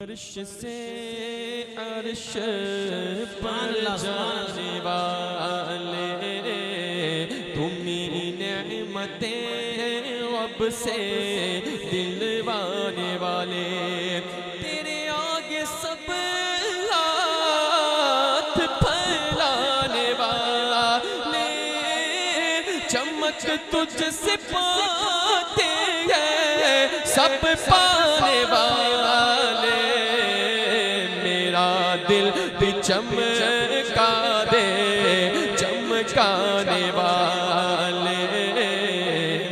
عرش سے عرش پر جانے والے تمہیں نعمتیں رب سے دلوانے والے تیرے آگے سب ہاتھ پھیلانے والے چمک تجھ سے پاتے ہیں سب پانے والے دل بھی چمکا دے چمکانے والے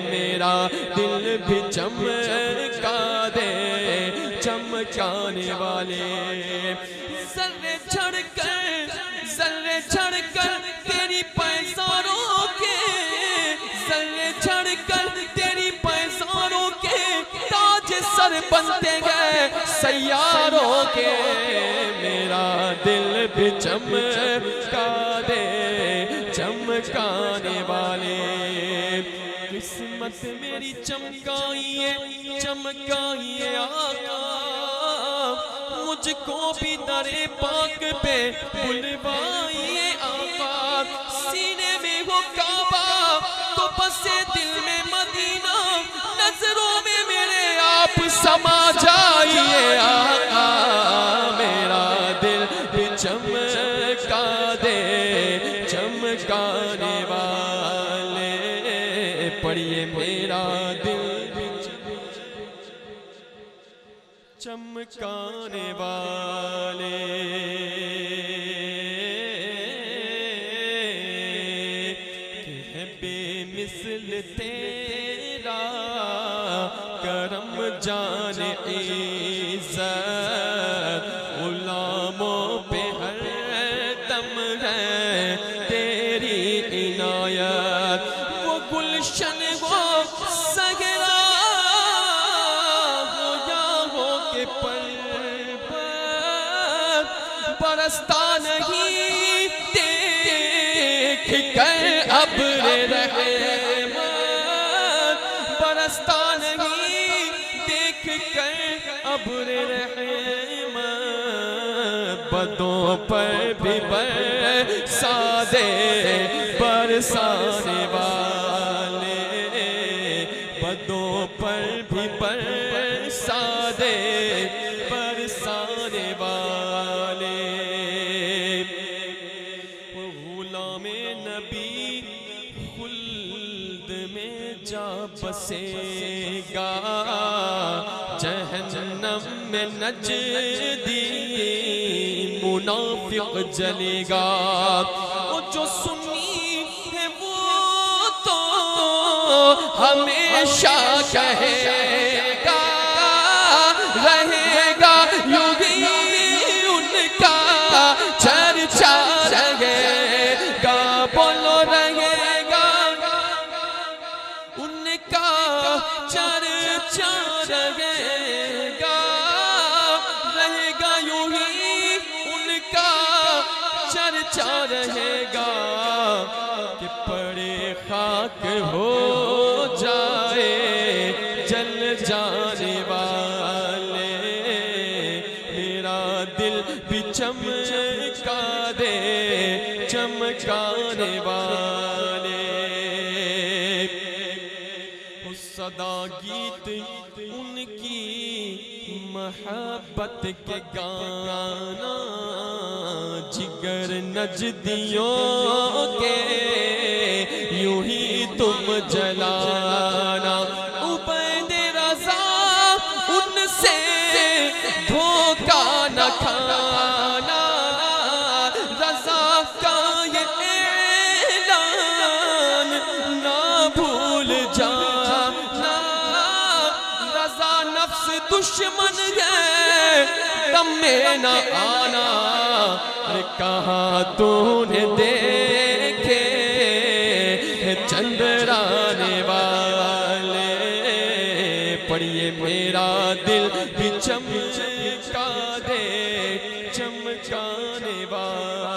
میرا دل بھی چمکا دے چمکانے والے ذرے چھڑ کر تیری پیزاروں کے ذرے چھڑ کر تیری پیزاروں کے تاج سر بنتے گئے سیاروں کے میرا دل بھی چمکا دے چمکانے والے قسمت میری چمکائیے آقا مجھ کو بھی در پاک پہ بلوائیے آقا سینے میں ہو کعبہ تو بسے دل میں مدینہ نظروں میں میرے آپ سما جائیے آقا چمکا دے چمکانے والے پڑھیے میرا دل بھی چمکانے والے کہ ہے بے مثل تیرا کرم جان عزت غلاموں پہ ہر دم ہے تیری عنایت وہ گلشن وہ سگرا ہو یا ہو کہ پر برستا نہیں دیکھ کر ابر رحمت برستا نہیں دیکھ کر ابر رحمت بدوں پر بھی برسا دے برسانے والے بدوں پر بھی برسا دے برسانے والے غلام نبی خلد میں جا بسے گا جہنم میں نجدی منافق جلے گا وہ جو سنی ہے وہ تو ہمیشہ کہے گا رہے گا یوں ہی ان کا چرچا رہے گا بولو رہے گا ان کا چرچا رہے گا رہے گا یوں ہی ان کا چرچا رہے گا کہ پڑے خاک ہو جائے جل جانے والے میرا دل بھی چمکا دے چمکانے والے صدا گیت ان کی محبت کے گانا جگر نجدیوں کے یوں ہی تم جلانا عبید رضا ان سے دھوکہ نہ کھانا رضا کا یہ اعلان نہ بھول جانا رضا نفس دشمن ہے دم میں نہ آنا کہاں تو نے دیکھے چندرانے والے پڑھیے میرا دل بھی چمکا دے چمکانے والے